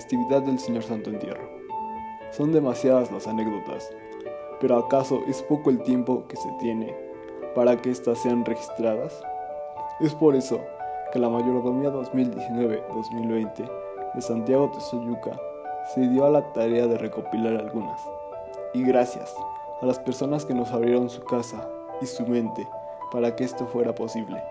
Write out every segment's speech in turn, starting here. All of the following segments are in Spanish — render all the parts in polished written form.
festividad del Señor Santo Entierro. Son demasiadas las anécdotas, pero ¿acaso es poco el tiempo que se tiene para que éstas sean registradas? Es por eso que la Mayordomía 2019-2020 de Santiago Texoyuca se dio a la tarea de recopilar algunas. Y gracias a las personas que nos abrieron su casa y su mente para que esto fuera posible.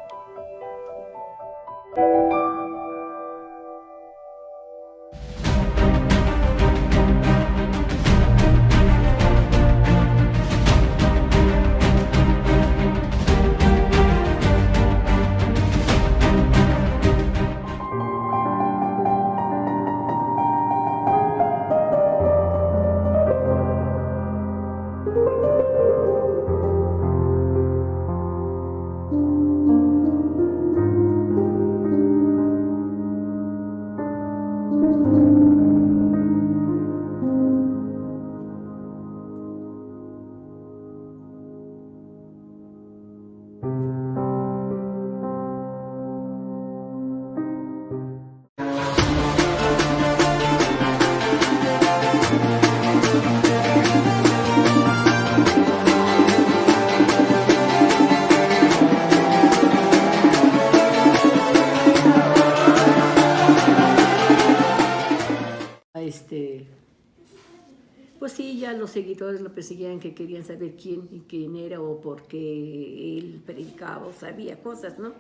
Pues sí, ya los seguidores lo perseguían, que querían saber quién era o por qué él predicaba o sabía cosas, ¿no?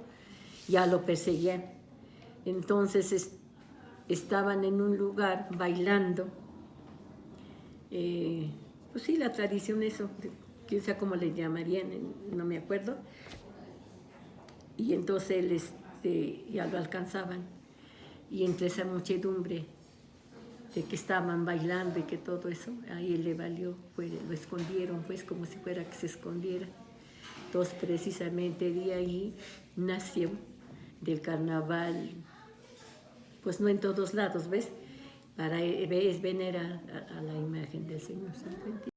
Ya lo perseguían. Entonces estaban en un lugar bailando. Pues sí, la tradición, eso, quién sabe cómo le llamarían, no me acuerdo. Y entonces ya lo alcanzaban. Y entre esa muchedumbre de que estaban bailando y que todo eso, ahí le valió, lo escondieron, pues como si fuera que se escondiera. Entonces precisamente de ahí nació del carnaval, pues no en todos lados, ¿ves? Para venerar a la imagen del Señor Santo.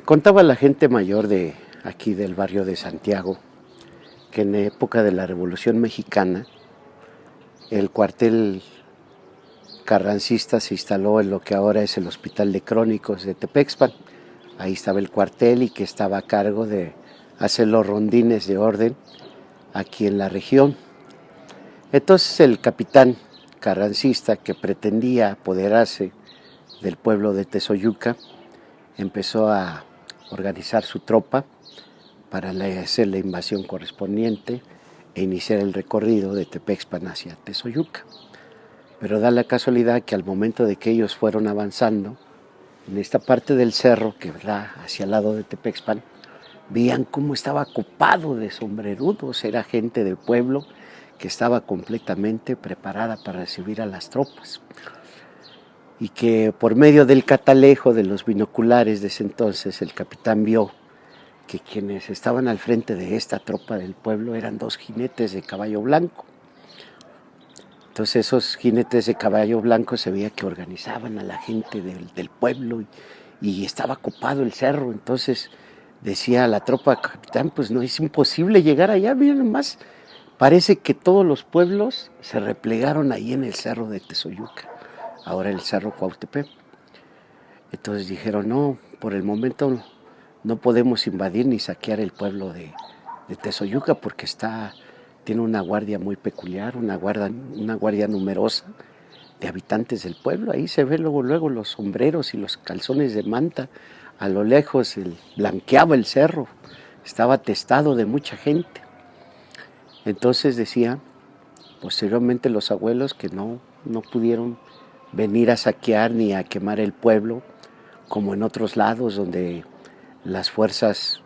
Contaba la gente mayor de aquí del barrio de Santiago que en época de la Revolución Mexicana el cuartel carrancista se instaló en lo que ahora es el Hospital de Crónicos de Tepexpan. Ahí estaba el cuartel y que estaba a cargo de hacer los rondines de orden aquí en la región. Entonces el capitán carrancista, que pretendía apoderarse del pueblo de Texoyuca, empezó a organizar su tropa para hacer la invasión correspondiente e iniciar el recorrido de Tepexpan hacia Texoyuca. Pero da la casualidad que al momento de que ellos fueron avanzando, en esta parte del cerro que da hacia el lado de Tepexpan, veían cómo estaba copado de sombrerudos, era gente del pueblo que estaba completamente preparada para recibir a las tropas. Y que por medio del catalejo de los binoculares de ese entonces, el capitán vio que quienes estaban al frente de esta tropa del pueblo eran dos jinetes de caballo blanco. Entonces esos jinetes de caballo blanco se veía que organizaban a la gente del pueblo y estaba copado el cerro. Entonces decía la tropa, capitán, pues no, es imposible llegar allá, miren nomás, parece que todos los pueblos se replegaron ahí en el cerro de Texoyuca, ahora el cerro Cuautepec. Entonces dijeron, no, por el momento no podemos invadir ni saquear el pueblo de Texoyuca porque tiene una guardia muy peculiar, una guardia numerosa de habitantes del pueblo. Ahí se ve luego los sombreros y los calzones de manta. A lo lejos blanqueaba el cerro, estaba atestado de mucha gente. Entonces decía, posteriormente los abuelos, que no pudieron venir a saquear ni a quemar el pueblo, como en otros lados donde las fuerzas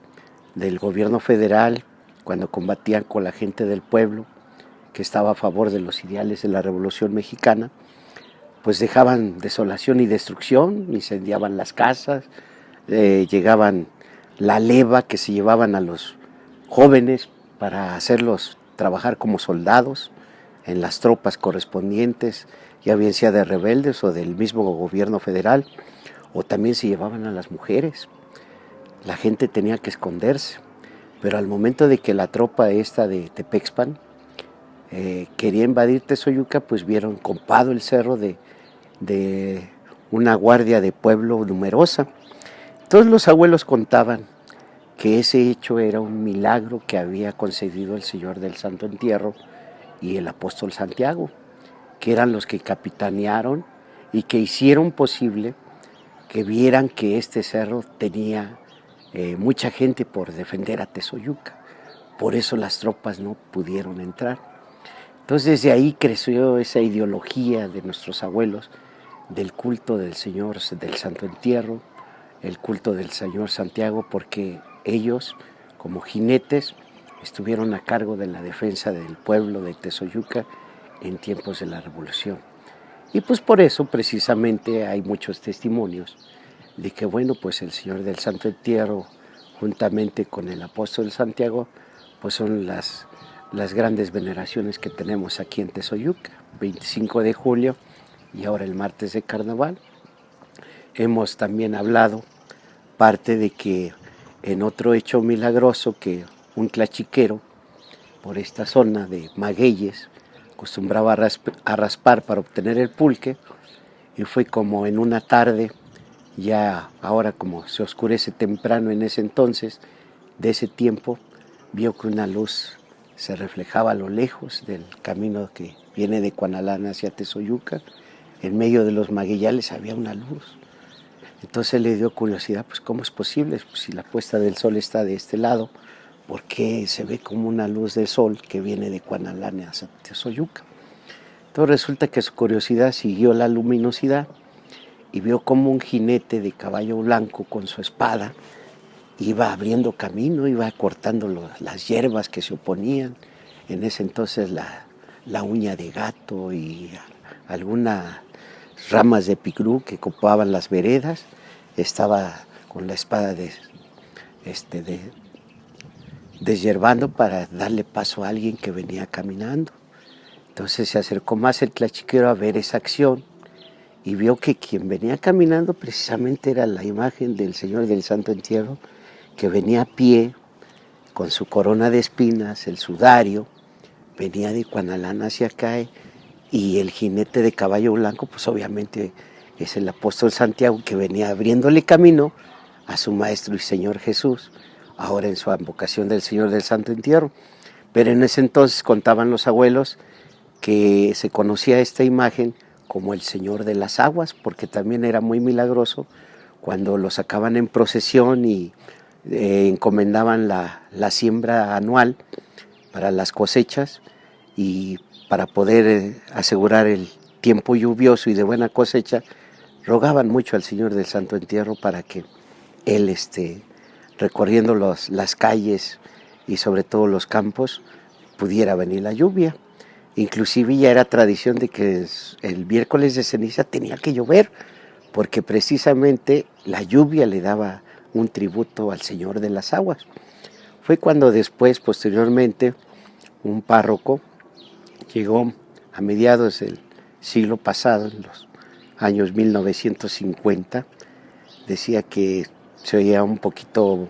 del gobierno federal, cuando combatían con la gente del pueblo, que estaba a favor de los ideales de la Revolución Mexicana, pues dejaban desolación y destrucción, incendiaban las casas, llegaban la leva que se llevaban a los jóvenes para hacerlos trabajar como soldados en las tropas correspondientes, ya bien sea de rebeldes o del mismo gobierno federal, o también se llevaban a las mujeres. La gente tenía que esconderse, pero al momento de que la tropa esta de Tepexpan quería invadir Tezoyuca, pues vieron copado el cerro de una guardia de pueblo numerosa. Todos los abuelos contaban que ese hecho era un milagro que había concedido el Señor del Santo Entierro y el apóstol Santiago, que eran los que capitanearon y que hicieron posible que vieran que este cerro tenía mucha gente por defender a Tezoyuca. Por eso las tropas no pudieron entrar. Entonces desde ahí creció esa ideología de nuestros abuelos del culto del Señor del Santo Entierro, el culto del Señor Santiago, porque ellos, como jinetes, estuvieron a cargo de la defensa del pueblo de Tezoyuca en tiempos de la Revolución. Y pues por eso precisamente hay muchos testimonios de que, bueno, pues el Señor del Santo Entierro, juntamente con el apóstol Santiago, pues son las grandes veneraciones que tenemos aquí en Tezoyuca, 25 de julio y ahora el martes de Carnaval. Hemos también hablado parte de que en otro hecho milagroso que un tlachiquero por esta zona de Magueyes acostumbraba a raspar para obtener el pulque, y fue como en una tarde, ya ahora como se oscurece temprano en ese entonces, de ese tiempo, vio que una luz se reflejaba a lo lejos del camino que viene de Cuanalán hacia Tezoyuca. En medio de los magueyales había una luz. Entonces le dio curiosidad, pues ¿cómo es posible? Pues, si la puesta del sol está de este lado, ¿por qué se ve como una luz de sol que viene de Cuanalán hacia Tezoyuca? Entonces resulta que su curiosidad siguió la luminosidad y vio como un jinete de caballo blanco con su espada iba abriendo camino, iba cortando las hierbas que se oponían. En ese entonces la uña de gato y algunas ramas de picrú que copaban las veredas, estaba con la espada deshierbando para darle paso a alguien que venía caminando. Entonces se acercó más el tlachiquero a ver esa acción y vio que quien venía caminando precisamente era la imagen del Señor del Santo Entierro, que venía a pie con su corona de espinas, el sudario, venía de Cuanalán hacia acá, y el jinete de caballo blanco pues obviamente es el apóstol Santiago, que venía abriéndole camino a su maestro y Señor Jesús, ahora en su advocación del Señor del Santo Entierro. Pero en ese entonces contaban los abuelos que se conocía esta imagen como el Señor de las Aguas, porque también era muy milagroso cuando lo sacaban en procesión y encomendaban la siembra anual para las cosechas, y para poder asegurar el tiempo lluvioso y de buena cosecha, rogaban mucho al Señor del Santo Entierro para que Él, recorriendo las calles y sobre todo los campos, pudiera venir la lluvia. Inclusive ya era tradición de que el miércoles de ceniza tenía que llover, porque precisamente la lluvia le daba un tributo al Señor de las Aguas. Fue cuando después, posteriormente, un párroco llegó a mediados del siglo pasado, en los años 1950, decía que se oía un poquito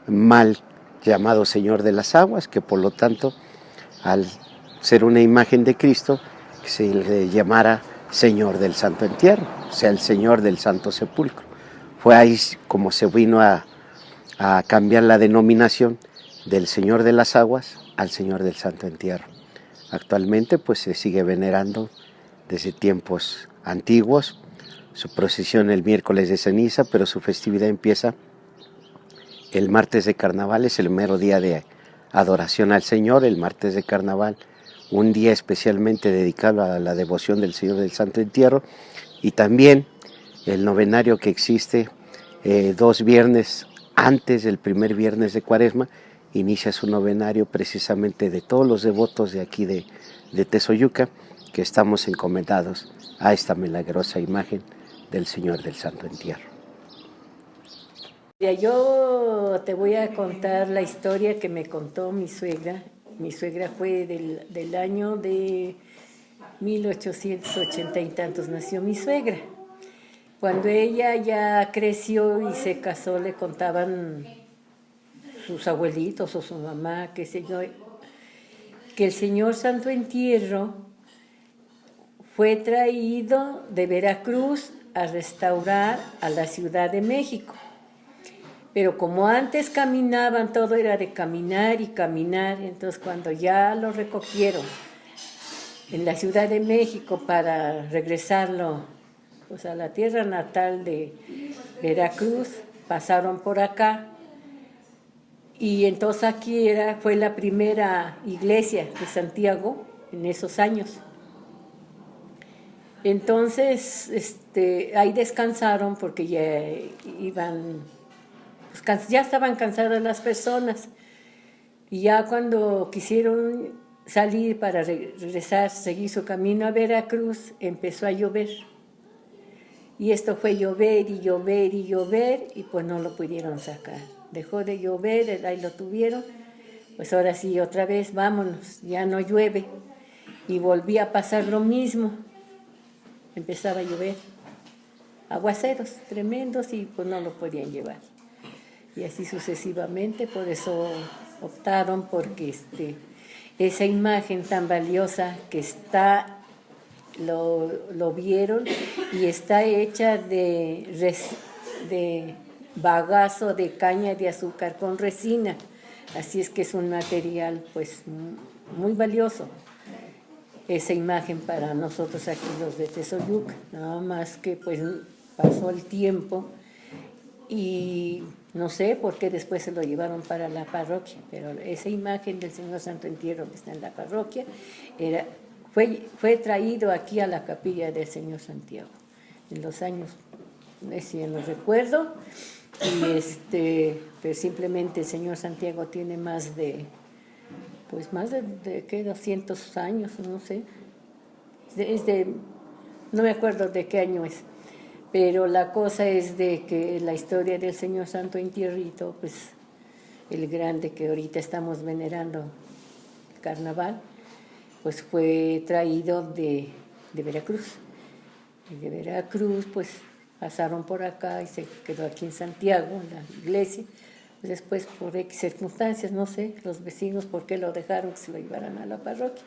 mal llamado Señor de las Aguas, que por lo tanto, al ser una imagen de Cristo, que se le llamara Señor del Santo Entierro, o sea, el Señor del Santo Sepulcro. Fue ahí como se vino a cambiar la denominación del Señor de las Aguas al Señor del Santo Entierro. Actualmente pues se sigue venerando desde tiempos antiguos, su procesión el miércoles de ceniza, pero su festividad empieza el martes de Carnaval, es el mero día de adoración al Señor, el martes de Carnaval, un día especialmente dedicado a la devoción del Señor del Santo Entierro, y también el novenario que existe 2 viernes antes del primer viernes de Cuaresma, inicia su novenario precisamente de todos los devotos de aquí de Tezoyuca, que estamos encomendados a esta milagrosa imagen del Señor del Santo Entierro. Yo te voy a contar la historia que me contó mi suegra. Mi suegra fue del año de 1880 y tantos, nació mi suegra. Cuando ella ya creció y se casó, le contaban sus abuelitos o su mamá, qué sé yo, que el señor Santo Entierro fue traído de Veracruz a restaurar a la Ciudad de México. Pero como antes caminaban, todo era de caminar y caminar, entonces cuando ya lo recogieron en la Ciudad de México para regresarlo pues, a la tierra natal de Veracruz, pasaron por acá. Y entonces aquí fue la primera iglesia de Santiago en esos años. Entonces, ahí descansaron porque ya iban, pues, ya estaban cansadas las personas. Y ya cuando quisieron salir para regresar, seguir su camino a Veracruz, empezó a llover. Y esto fue llover y llover y llover, y pues no lo pudieron sacar. Dejó de llover, ahí lo tuvieron, pues ahora sí, otra vez, vámonos, ya no llueve. Y volvía a pasar lo mismo, empezaba a llover, aguaceros tremendos y pues no lo podían llevar. Y así sucesivamente, por eso optaron porque esa imagen tan valiosa que está, lo vieron y está hecha de bagazo de caña de azúcar con resina, así es que es un material pues muy valioso esa imagen para nosotros aquí los de Tezoyuca, nada más que pues pasó el tiempo y no sé por qué después se lo llevaron para la parroquia, pero esa imagen del Señor Santo Entierro que está en la parroquia fue traído aquí a la capilla del Señor Santiago en los años, si lo recuerdo. Y pero simplemente el Señor Santiago tiene más de ¿qué? 200 años, no sé. No me acuerdo de qué año es. Pero la cosa es de que la historia del Señor Santo Entierrito, pues el grande que ahorita estamos venerando, el carnaval, pues fue traído de Veracruz. Y de Veracruz, pues pasaron por acá y se quedó aquí en Santiago, en la iglesia. Pues después, por X circunstancias, no sé, los vecinos por qué lo dejaron que se lo llevaran a la parroquia.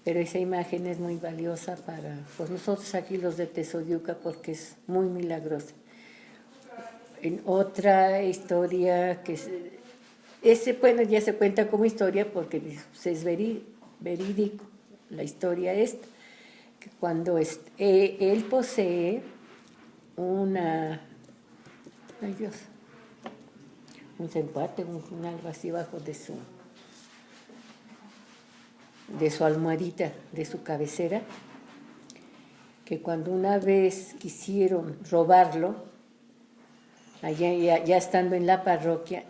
Pero esa imagen es muy valiosa para pues nosotros aquí los de Tezoyuca porque es muy milagrosa. En otra historia que bueno, ya se cuenta como historia porque es verídico la historia esta, que cuando él posee un cencuate, un algo así bajo de su almohadita, de su cabecera, que cuando una vez quisieron robarlo, allá ya estando en la parroquia,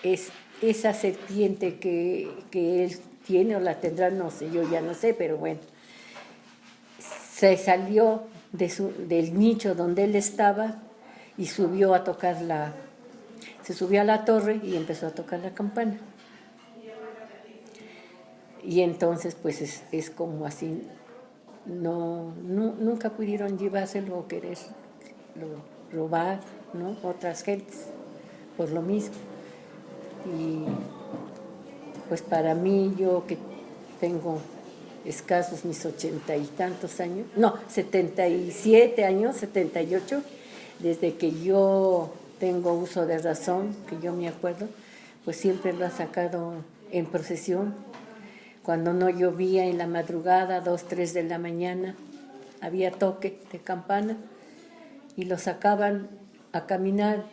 es esa serpiente que él tiene o la tendrá, no sé, yo ya no sé, pero bueno, se salió del nicho donde él estaba y subió a tocar se subió a la torre y empezó a tocar la campana. Y entonces pues es como así, nunca pudieron llevárselo o querer robar, ¿no? Otras gentes, por lo mismo. Y pues para mí, yo que tengo escasos mis 80 y tantos años, 77 años, 78, desde que yo tengo uso de razón, que yo me acuerdo, pues siempre lo ha sacado en procesión. Cuando no llovía en la madrugada, 2, 3 de la mañana, había toque de campana y lo sacaban a caminar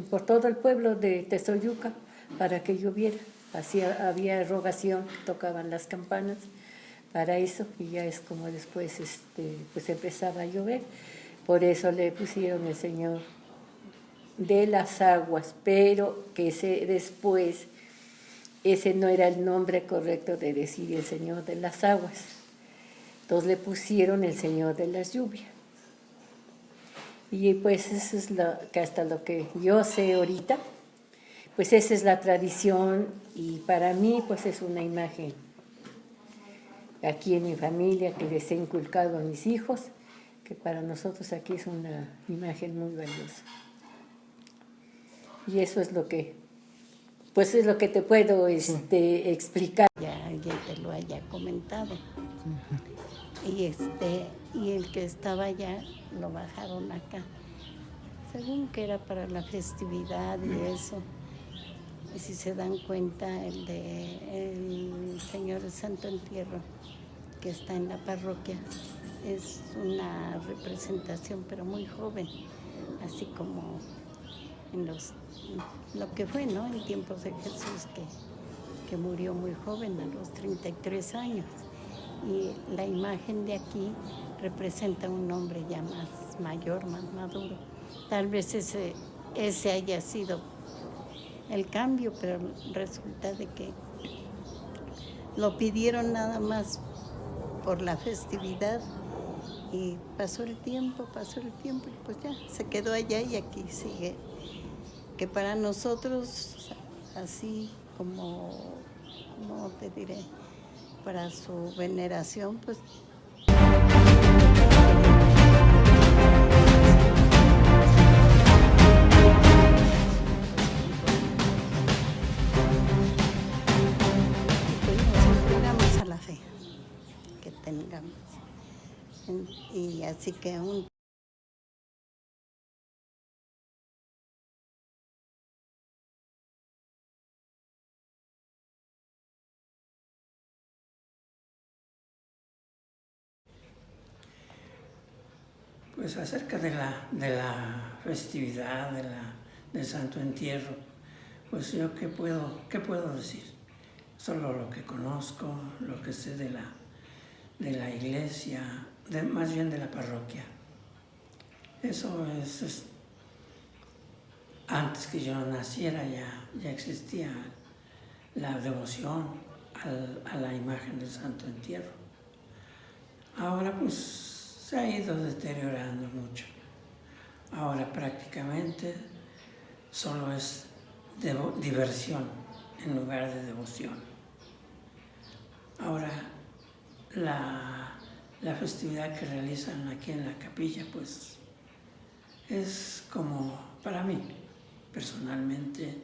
por todo el pueblo de Tezoyuca para que lloviera. Así había rogación, tocaban las campanas para eso y ya es como después pues empezaba a llover. Por eso le pusieron el Señor de las Aguas, pero que después ese no era el nombre correcto de decir el Señor de las Aguas. Entonces le pusieron el Señor de las Lluvias. Y pues eso es que hasta lo que yo sé ahorita, pues esa es la tradición y para mí pues es una imagen aquí en mi familia que les he inculcado a mis hijos, que para nosotros aquí es una imagen muy valiosa. Y eso es lo que, pues es lo que te puedo explicar. Ya alguien te lo haya comentado. Y el que estaba allá lo bajaron acá, según que era para la festividad y eso. Y si se dan cuenta, el Señor de Santo Entierro, que está en la parroquia, es una representación, pero muy joven, así como lo que fue, ¿no? En tiempos de Jesús, que murió muy joven, a los 33 años. Y la imagen de aquí representa a un hombre ya más mayor, más maduro. Tal vez ese haya sido el cambio, pero resulta de que lo pidieron nada más por la festividad y pasó el tiempo y pues ya se quedó allá y aquí sigue. Que para nosotros, así como, ¿cómo te diré? Para su veneración, pues nos entregamos a la fe que tengamos. Y así que Pues acerca de la festividad del Santo Entierro, pues yo qué puedo decir. Solo lo que conozco, lo que sé de la iglesia, más bien de la parroquia. Eso es antes que yo naciera ya existía la devoción a la imagen del Santo Entierro. Ahora pues se ha ido deteriorando mucho. Ahora prácticamente solo es diversión en lugar de devoción. Ahora la festividad que realizan aquí en la capilla pues es como para mí personalmente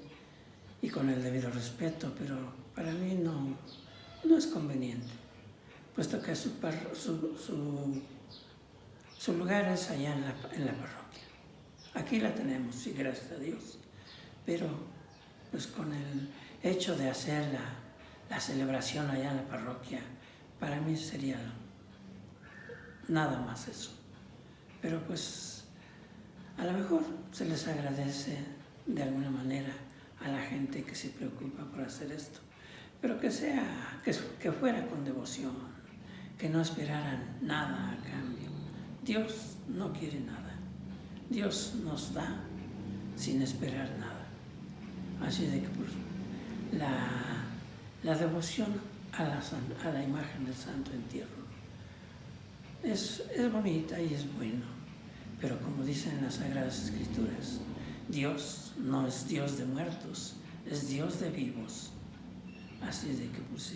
y con el debido respeto, pero para mí no es conveniente, puesto que su lugar es allá en la parroquia. Aquí la tenemos, sí, gracias a Dios, pero pues con el hecho de hacer la celebración allá en la parroquia, para mí sería nada más eso. Pero pues a lo mejor se les agradece de alguna manera a la gente que se preocupa por hacer esto, pero que fuera con devoción, que no esperaran nada a cambio. Dios no quiere nada. Dios nos da sin esperar nada. Así de que pues, la devoción a la imagen del Santo Entierro es bonita y es bueno, pero como dicen las Sagradas Escrituras, Dios no es Dios de muertos, es Dios de vivos. Así de que pues,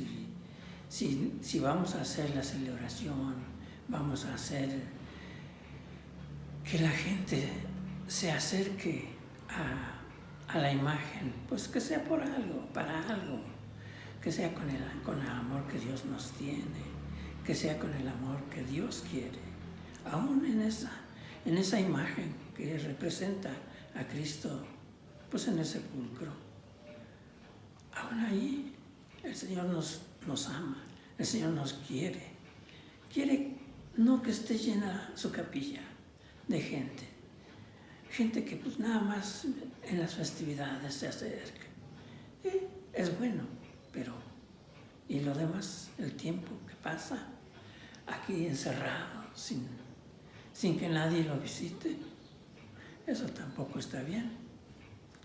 si vamos a hacer la celebración, vamos a hacer que la gente se acerque a la imagen, pues que sea por algo, para algo, que sea con el amor que Dios nos tiene, que sea con el amor que Dios quiere, aún en esa imagen que representa a Cristo, pues en el sepulcro. Aún ahí el Señor nos ama, el Señor nos quiere no que esté llena su capilla de gente que pues nada más en las festividades se acerca. Es bueno, pero y lo demás, el tiempo que pasa aquí encerrado, sin que nadie lo visite, eso tampoco está bien.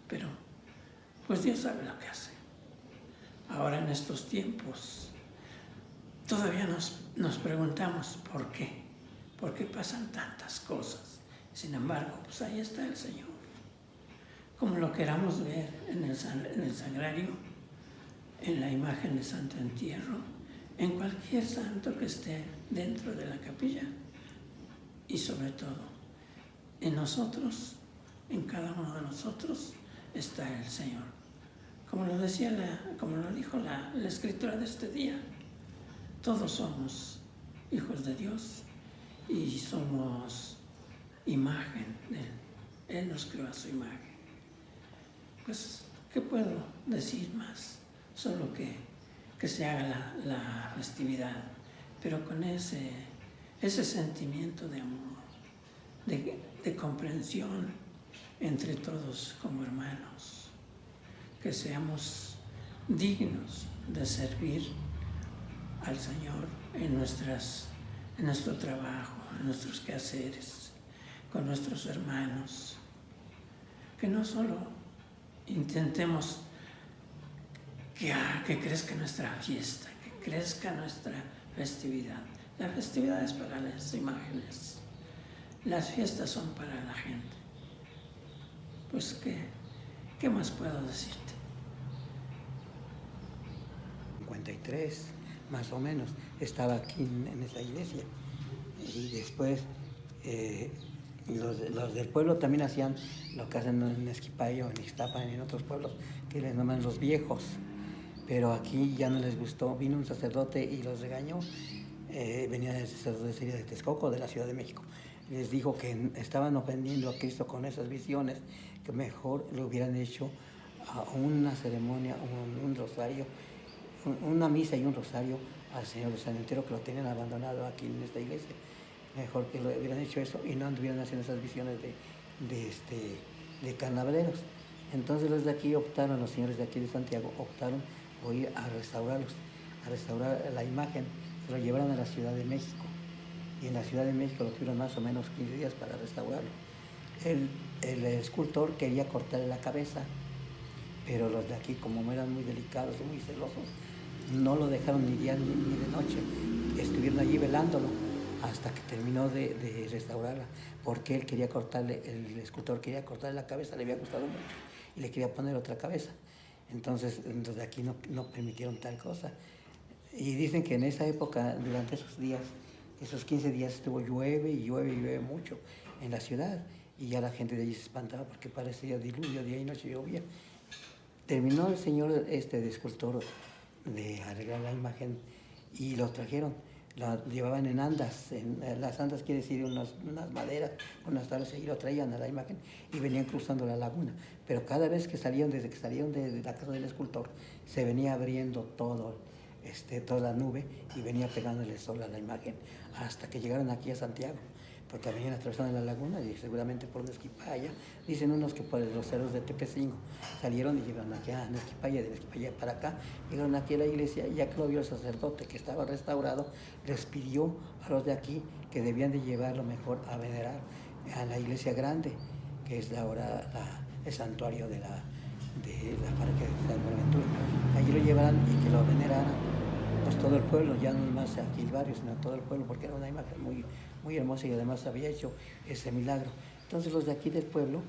Pero pues Dios sabe lo que hace. Ahora en estos tiempos todavía nos preguntamos por qué pasan tantas cosas. Sin embargo, pues ahí está el Señor. Como lo queramos ver en el sagrario, en la imagen de Santo Entierro, en cualquier santo que esté dentro de la capilla. Y sobre todo, en nosotros, en cada uno de nosotros, está el Señor. como como lo dijo la escritura de este día, todos somos hijos de Dios y somos imagen de Él. Él nos creó a su imagen. Pues, ¿qué puedo decir más? Solo que se haga la festividad, pero con ese sentimiento de amor, de comprensión entre todos como hermanos, que seamos dignos de servir al Señor en nuestro trabajo, en nuestros quehaceres, con nuestros hermanos, que no solo intentemos que crezca nuestra fiesta, que crezca nuestra festividad. La festividad es para las imágenes, las fiestas son para la gente. Pues, ¿qué más puedo decirte? 53, más o menos, estaba aquí en esa iglesia. Y después los del pueblo también hacían lo que hacen en Esquipayo, en Ixtapan, en otros pueblos, que les llaman los viejos. Pero aquí ya no les gustó, vino un sacerdote y los regañó. Venía del sacerdote de Texcoco, de la Ciudad de México. Les dijo que estaban ofendiendo a Cristo con esas visiones, que mejor le hubieran hecho una ceremonia, un rosario, una misa y un rosario al Señor del Santo Entierro, que lo tenían abandonado aquí en esta iglesia. Mejor que lo hubieran hecho eso y no anduvieran haciendo esas visiones de carnavaleros. Entonces los de aquí optaron, los señores de aquí de Santiago optaron por ir a restaurar la imagen, se lo llevaron a la Ciudad de México. Y en la Ciudad de México lo tuvieron más o menos 15 días para restaurarlo. El escultor quería cortarle la cabeza, pero los de aquí, como eran muy delicados y muy celosos, no lo dejaron ni día ni de noche. Estuvieron allí velándolo hasta que terminó de restaurarla, porque el escultor quería cortarle la cabeza, le había gustado mucho y le quería poner otra cabeza. Entonces los de aquí no permitieron tal cosa. Y dicen que en esa época, durante esos 15 días estuvo llueve y llueve mucho en la ciudad, y ya la gente de allí se espantaba porque parecía diluvio, día y noche llovía. Terminó el señor de escultor de arreglar la imagen y lo trajeron, la llevaban en andas, las andas quiere decir unas maderas, unas tablas, y lo traían a la imagen y venían cruzando la laguna. Pero cada vez desde que salieron de la casa del escultor, se venía abriendo toda la nube y venía pegándole el sol a la imagen hasta que llegaron aquí a Santiago, porque venían atravesando la laguna y seguramente por Nesquipaya. Dicen unos que por los cerros de Tepecingo salieron y llegaron aquí a Nesquipaya, de Nesquipaya para acá, llegaron aquí a la iglesia, y ya que lo vio el sacerdote que estaba restaurado, les pidió a los de aquí que debían de llevarlo mejor a venerar a la iglesia grande, que es ahora el santuario de la parroquia de San Buenaventura. Allí lo llevaran y que lo veneraran pues todo el pueblo, ya no más aquí el barrio, sino todo el pueblo, porque era una imagen muy, muy hermosa y además había hecho ese milagro. Entonces los de aquí del pueblo,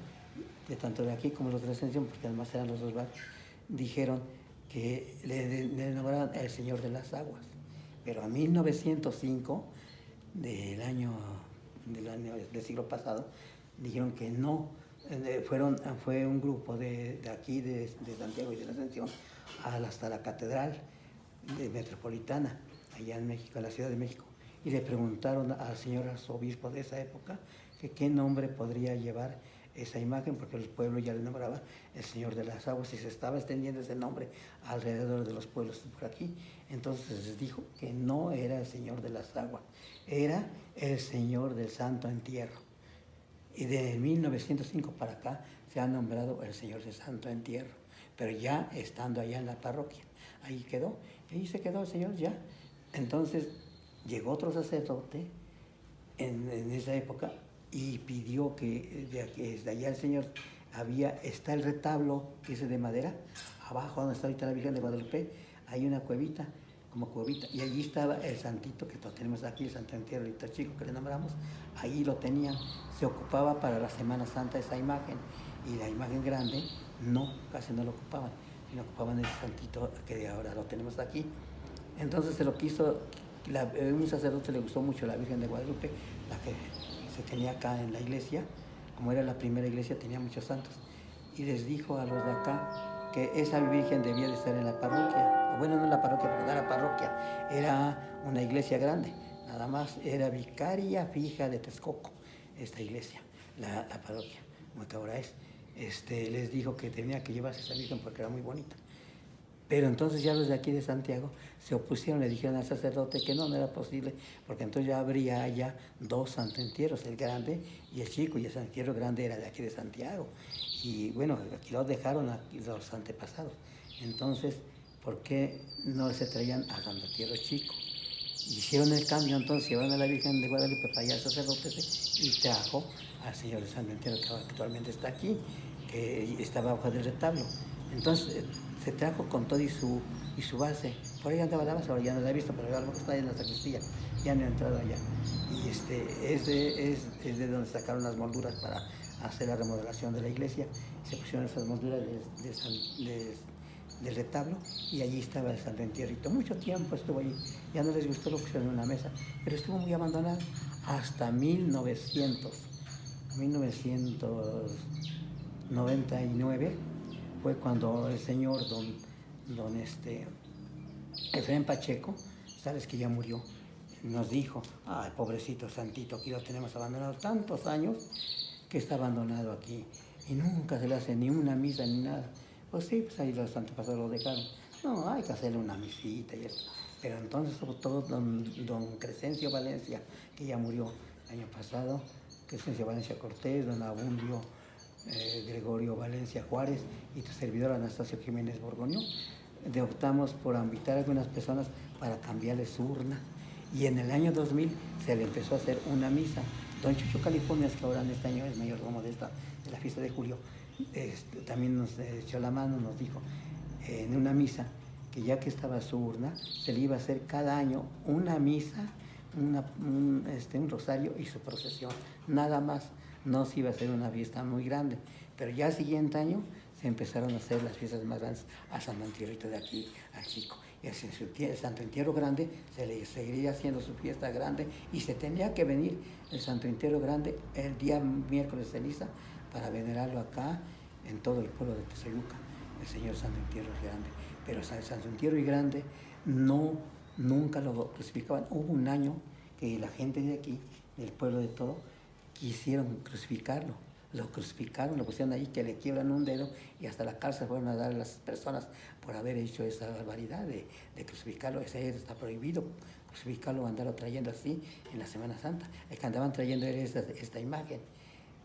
tanto de aquí como los de la Ascensión, porque además eran los dos barrios, dijeron que le nombraban el Señor de las Aguas. Pero a 1905, del siglo pasado, dijeron que no. Fue un grupo de aquí, de Santiago y de la Ascensión, hasta la catedral metropolitana, allá en México, en la Ciudad de México, y le preguntaron al señor arzobispo de esa época que qué nombre podría llevar esa imagen, porque el pueblo ya le nombraba el Señor de las Aguas y se estaba extendiendo ese nombre alrededor de los pueblos por aquí. Entonces les dijo que no era el Señor de las Aguas, era el Señor del Santo Entierro. Y de 1905 para acá se ha nombrado el Señor del Santo Entierro, pero ya estando allá en la parroquia. Ahí quedó, y ahí se quedó el Señor ya. Entonces llegó otro sacerdote en esa época y pidió que desde allá el Señor está el retablo que es de madera, abajo donde está ahorita la Virgen de Guadalupe, hay una cuevita, y allí estaba el santito que tenemos aquí, el Santo Entierro chico que le nombramos, ahí lo tenían, se ocupaba para la Semana Santa esa imagen, y la imagen grande casi no lo ocupaban, sino ocupaban ese santito que ahora lo tenemos aquí. Entonces se lo quiso, un sacerdote le gustó mucho la Virgen de Guadalupe, la que se tenía acá en la iglesia, como era la primera iglesia tenía muchos santos, y les dijo a los de acá que esa virgen debía de estar en la parroquia. Bueno, no en la parroquia, porque no era parroquia, era una iglesia grande. Nada más era vicaria fija de Texcoco, esta iglesia, la parroquia, como que ahora es. Les dijo que tenía que llevarse esa virgen porque era muy bonita. Pero entonces ya los de aquí de Santiago se opusieron, le dijeron al sacerdote que no era posible, porque entonces ya habría ya dos santoentierros, el grande y el chico, y el santoentierro grande era de aquí de Santiago. Y bueno, aquí los dejaron aquí los antepasados. Entonces, ¿por qué no se traían al santoentierro chico? Hicieron el cambio, entonces llevaron a la Virgen de Guadalupe para allá al sacerdote y trajo al señor de santoentierro que actualmente está aquí, que estaba bajo del retablo. Entonces se trajo con todo y su base. Por ahí andaba la base, ahora ya no la he visto, pero a lo mejor está ahí en la sacristía, ya no he entrado allá. Y es de donde sacaron las molduras para hacer la remodelación de la iglesia. Se pusieron esas molduras del retablo y allí estaba el santoentierrito. Mucho tiempo estuvo allí, ya no les gustó, lo pusieron en una mesa, pero estuvo muy abandonado hasta 1999. Fue cuando el señor don Efraín Pacheco, sabes que ya murió, nos dijo: ay, pobrecito santito, aquí lo tenemos abandonado tantos años que está abandonado aquí y nunca se le hace ni una misa ni nada. Pues sí, pues ahí los antepasados lo dejaron. No, hay que hacerle una misita y eso. Pero entonces, sobre todo, don Crescencio Valencia, que ya murió el año pasado, Crescencio Valencia Cortés, don Abundio Gregorio Valencia Juárez y tu servidor Anastasio Jiménez Borgoño, optamos por invitar a algunas personas para cambiarle su urna. Y en el año 2000 se le empezó a hacer una misa. Don Chucho California, que ahora en este año es mayordomo de la fiesta de julio, también nos echó la mano, nos dijo en una misa que ya que estaba su urna, se le iba a hacer cada año una misa, un rosario y su procesión, nada más. No se iba a hacer una fiesta muy grande, pero ya el siguiente año se empezaron a hacer las fiestas más grandes al santoentierrito de aquí, al chico. Y el santoentierro grande se le seguiría haciendo su fiesta grande y se tenía que venir el santoentierro grande el día miércoles de ceniza para venerarlo acá en todo el pueblo de Texayuca, el señor santoentierro grande. Pero el santoentierro y grande nunca lo crucificaban. Hubo un año que la gente de aquí, del pueblo de todo, quisieron crucificarlo. Lo crucificaron, lo pusieron ahí, que le quiebran un dedo y hasta la cárcel fueron a dar a las personas por haber hecho esa barbaridad de crucificarlo. Ese está prohibido, crucificarlo, andarlo trayendo así en la Semana Santa. El que andaban trayendo era esta imagen.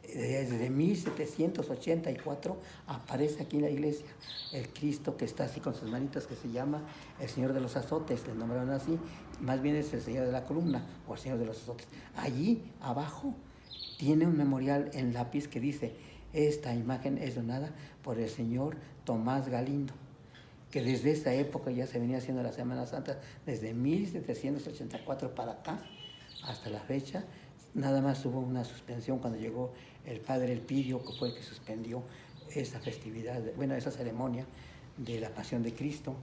Desde 1784 aparece aquí en la iglesia el Cristo que está así con sus manitas, que se llama el Señor de los Azotes, le nombraron así, más bien es el Señor de la Columna o el Señor de los Azotes. Allí abajo tiene un memorial en lápiz que dice: esta imagen es donada por el señor Tomás Galindo, que desde esa época ya se venía haciendo la Semana Santa, desde 1784 para acá, hasta la fecha. Nada más hubo una suspensión cuando llegó el padre Elpidio, que fue el que suspendió esa festividad, esa ceremonia de la Pasión de Cristo,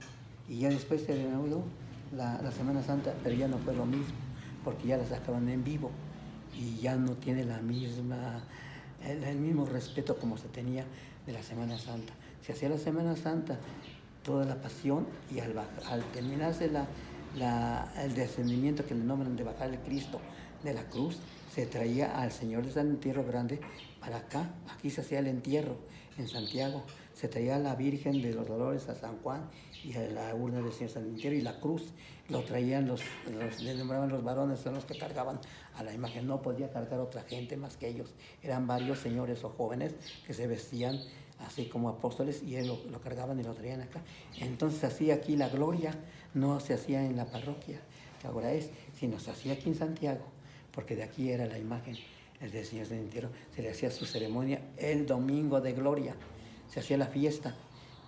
y ya después se reanudó la Semana Santa, pero ya no fue lo mismo, porque ya la sacaron en vivo y ya no tiene el mismo respeto como se tenía de la Semana Santa. Se hacía la Semana Santa, toda la pasión, y al terminarse el descendimiento que le nombran de bajar el Cristo de la cruz, se traía al Señor de San Entierro Grande para acá. Aquí se hacía el entierro en Santiago, se traía a la Virgen de los Dolores a San Juan y a la urna del Señor San Entierro, y la cruz lo traían le nombraban los varones, son los que cargaban a la imagen. No podía cargar otra gente más que ellos. Eran varios señores o jóvenes que se vestían así como apóstoles y él lo cargaban y lo traían acá. Entonces hacía aquí la gloria, no se hacía en la parroquia, que ahora es, sino se hacía aquí en Santiago, porque de aquí era la imagen, el del Señor San Entierro. Se le hacía su ceremonia el domingo de gloria, se hacía la fiesta.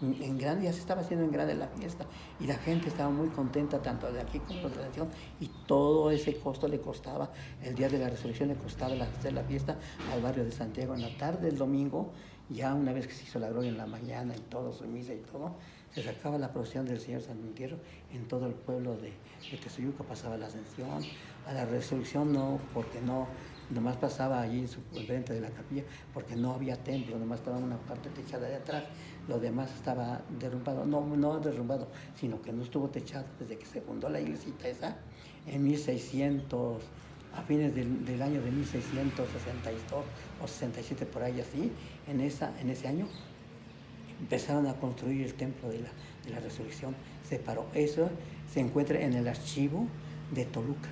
En grande, ya se estaba haciendo en grande la fiesta y la gente estaba muy contenta, tanto de aquí como de la nación, y todo ese costo le costaba, el día de la resurrección le costaba hacer la fiesta al barrio de Santiago. En la tarde del domingo, ya una vez que se hizo la gloria en la mañana y todo, su misa y todo, se sacaba la procesión del Señor San Entierro en todo el pueblo de Texayuca, pasaba la ascensión. A la resurrección no, porque no nomás pasaba allí enfrente de la capilla, porque no había templo, nomás estaba una parte techada de atrás, lo demás estaba derrumbado, no derrumbado, sino que no estuvo techado desde que se fundó la iglesita esa, en 1600, a fines del año de 1662 o 67, por ahí así, en ese año, empezaron a construir el templo de la resurrección. Se paró. Eso se encuentra en el archivo de Toluca.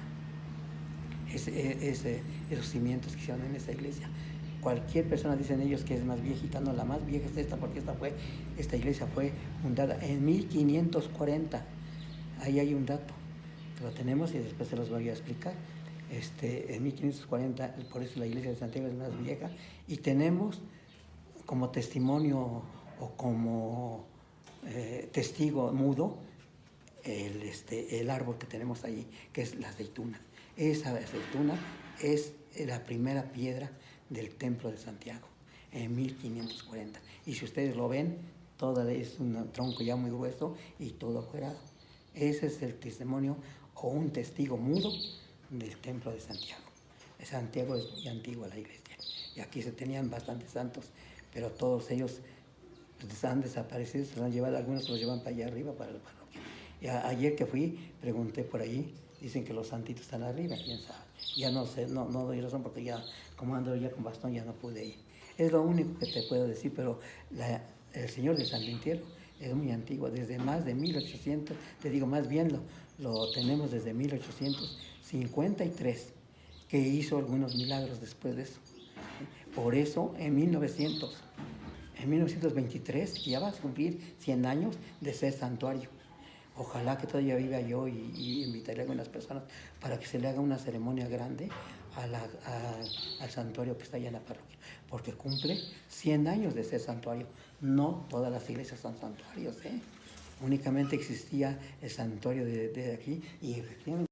Esos cimientos que hicieron en esa iglesia. Cualquier persona, dicen ellos, que es más viejita, no, la más vieja es esta, porque esta iglesia fue fundada en 1540. Ahí hay un dato que lo tenemos y después se los voy a explicar. En 1540, por eso la iglesia de Santiago es más vieja, y tenemos como testimonio o como testigo mudo el árbol que tenemos ahí, que es la aceituna. Esa aceituna es la primera piedra del templo de Santiago, en 1540. Y si ustedes lo ven, es un tronco ya muy grueso y todo afuerado. Ese es el testimonio o un testigo mudo del templo de Santiago. Santiago es muy antigua la iglesia, y aquí se tenían bastantes santos, pero todos ellos han desaparecido, se los han llevado, algunos se los llevan para allá arriba, para la parroquia. Y ayer que fui, pregunté por ahí, dicen que los santitos están arriba, quién sabe. Ya no sé, no doy razón, porque ya, como ando ya con bastón, ya no pude ir. Es lo único que te puedo decir, pero el Señor de Santo Entierro es muy antiguo, desde más de 1800, te digo, más bien lo tenemos desde 1853, que hizo algunos milagros después de eso. Por eso, en 1923, ya vas a cumplir 100 años de ser santuario. Ojalá que todavía viva yo y invitaré a algunas personas para que se le haga una ceremonia grande al santuario que está allá en la parroquia, porque cumple 100 años de ser santuario. No todas las iglesias son santuarios, ¿eh? Únicamente existía el santuario de aquí, y efectivamente